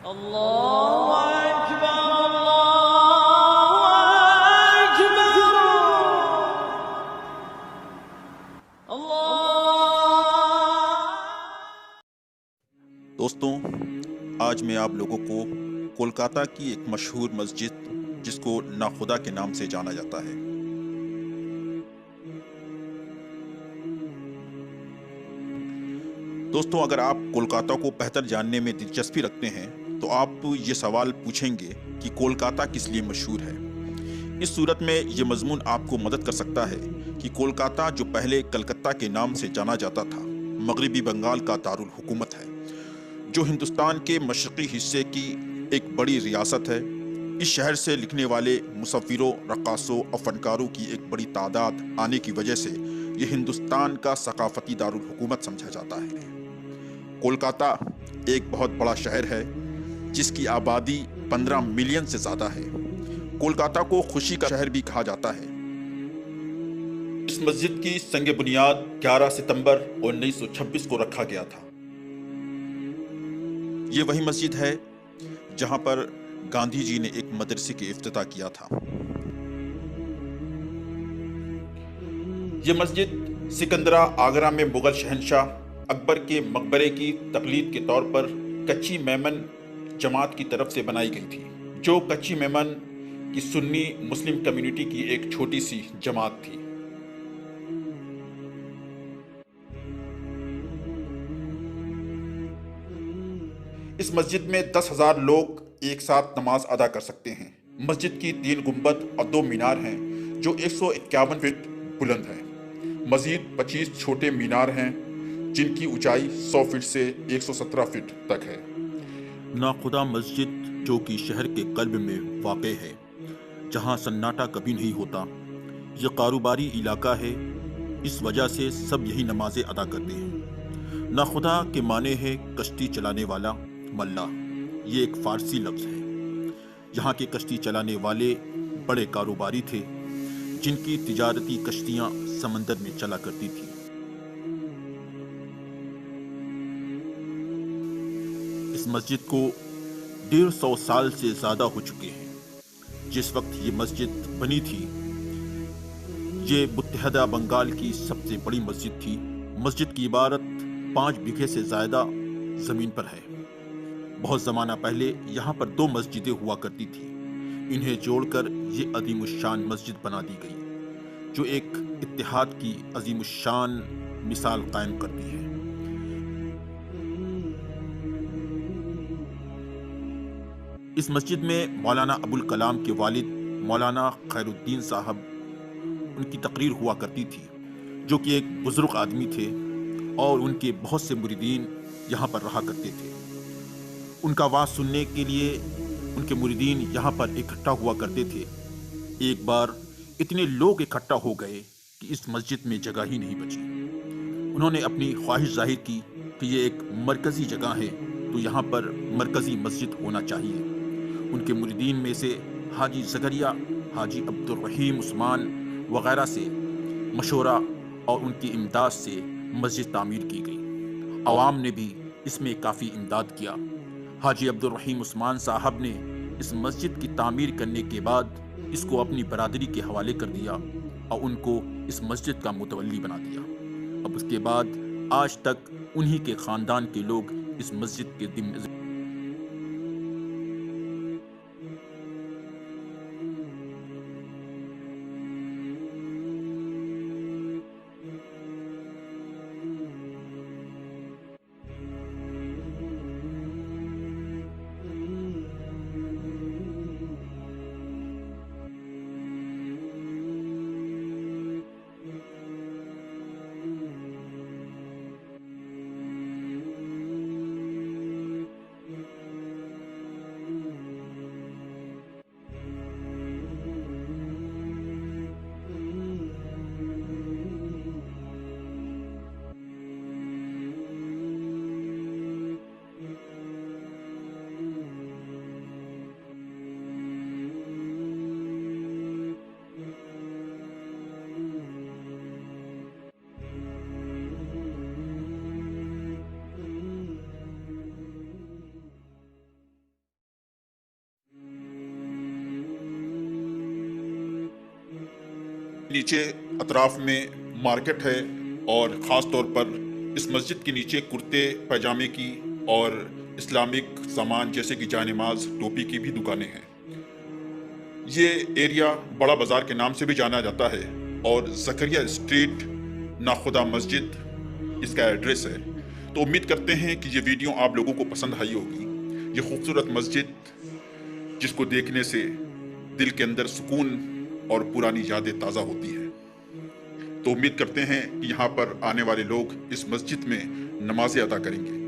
اللہ اکبر اللہ اکبر اللہ۔ دوستوں، آج میں آپ لوگوں کو کولکاتہ کی ایک مشہور مسجد جس کو ناخدا کے نام سے جانا جاتا ہے دوستوں، اگر آپ کولکاتہ کو بہتر جاننے میں دلچسپی رکھتے ہیں تو آپ یہ سوال پوچھیں گے کہ کولکاتہ کس لیے مشہور ہے۔ اس صورت میں یہ مضمون آپ کو مدد کر سکتا ہے کہ کولکاتہ جو پہلے کلکتہ کے نام سے جانا جاتا تھا، مغربی بنگال کا دارالحکومت ہے، جو ہندوستان کے مشرقی حصے کی ایک بڑی ریاست ہے۔ اس شہر سے لکھنے والے مصوروں، رقاصوں اور فنکاروں کی ایک بڑی تعداد آنے کی وجہ سے یہ ہندوستان کا ثقافتی دارالحکومت سمجھا جاتا ہے۔ کولکاتہ ایک بہت بڑا شہر ہے جس کی آبادی 15 ملین سے زیادہ ہے۔ کولکاتہ کو خوشی کا شہر بھی کہا جاتا ہے۔ اس مسجد کی سنگ بنیاد 11 ستمبر 1926 کو رکھا گیا تھا۔ یہ وہی مسجد ہے جہاں پر گاندھی جی نے ایک مدرسے کی افتتاح کیا تھا۔ یہ مسجد سکندرا آگرہ میں مغل شہنشاہ اکبر کے مقبرے کی تقلید کے طور پر کچی میمن جماعت کی طرف سے بنائی گئی تھی، جو کچی میمن کی سنی مسلم کمیونٹی کی ایک چھوٹی سی جماعت تھی۔ اس مسجد میں 10,000 لوگ ایک ساتھ نماز ادا کر سکتے ہیں۔ مسجد کی 3 گنبد اور 2 مینار ہیں جو 151 فٹ بلند ہیں۔ مزید 25 چھوٹے مینار ہیں جن کی اونچائی 100 فٹ سے 117 فٹ تک ہے۔ ناخدا مسجد جو کہ شہر کے قلب میں واقع ہے، جہاں سناٹا کبھی نہیں ہوتا، یہ کاروباری علاقہ ہے، اس وجہ سے سب یہی نمازیں ادا کرتے ہیں۔ ناخدا کے معنی ہے کشتی چلانے والا، ملاح۔ یہ ایک فارسی لفظ ہے۔ یہاں کے کشتی چلانے والے بڑے کاروباری تھے جن کی تجارتی کشتیاں سمندر میں چلا کرتی تھیں۔ اس مسجد کو 150 سال سے زیادہ ہو چکے ہیں۔ جس وقت یہ مسجد بنی تھی، یہ متحدہ بنگال کی سب سے بڑی مسجد تھی۔ مسجد کی عبارت 5 بیگھے سے زیادہ زمین پر ہے۔ بہت زمانہ پہلے یہاں پر 2 مسجدیں ہوا کرتی تھی، انہیں جوڑ کر یہ عظیم الشان مسجد بنا دی گئی، جو ایک اتحاد کی عظیم الشان مثال قائم کرتی ہے۔ اس مسجد میں مولانا ابوالکلام کے والد مولانا خیر الدین صاحب ان کی تقریر ہوا کرتی تھی، جو کہ ایک بزرگ آدمی تھے، اور ان کے بہت سے مریدین یہاں پر رہا کرتے تھے۔ ان کا وعظ سننے کے لیے ان کے مریدین یہاں پر اکٹھا ہوا کرتے تھے۔ ایک بار اتنے لوگ اکٹھا ہو گئے کہ اس مسجد میں جگہ ہی نہیں بچی۔ انہوں نے اپنی خواہش ظاہر کی کہ یہ ایک مرکزی جگہ ہے تو یہاں پر مرکزی مسجد ہونا چاہیے۔ ان کے مریدین میں سے حاجی زکریا، حاجی عبدالرحیم عثمان وغیرہ سے مشورہ اور ان کی امداد سے مسجد تعمیر کی گئی۔ عوام نے بھی اس میں کافی امداد کیا۔ حاجی عبدالرحیم عثمان صاحب نے اس مسجد کی تعمیر کرنے کے بعد اس کو اپنی برادری کے حوالے کر دیا اور ان کو اس مسجد کا متولی بنا دیا۔ اب اس کے بعد آج تک انہی کے خاندان کے لوگ اس مسجد کے ذمہ نیچے اطراف میں مارکیٹ ہے اور خاص طور پر اس مسجد کے نیچے کرتے پاجامے کی اور اسلامک سامان جیسے کہ جائے نماز ٹوپی کی بھی دکانیں ہیں۔ یہ ایریا بڑا بازار کے نام سے بھی جانا جاتا ہے اور زکریا اسٹریٹ ناخدا مسجد اس کا ایڈریس ہے۔ تو امید کرتے ہیں کہ یہ ویڈیو آپ لوگوں کو پسند آئی ہوگی۔ یہ خوبصورت مسجد جس کو دیکھنے سے دل کے اندر سکون اور پرانی یادیں تازہ ہوتی ہیں۔ تو امید کرتے ہیں کہ یہاں پر آنے والے لوگ اس مسجد میں نمازیں ادا کریں گے۔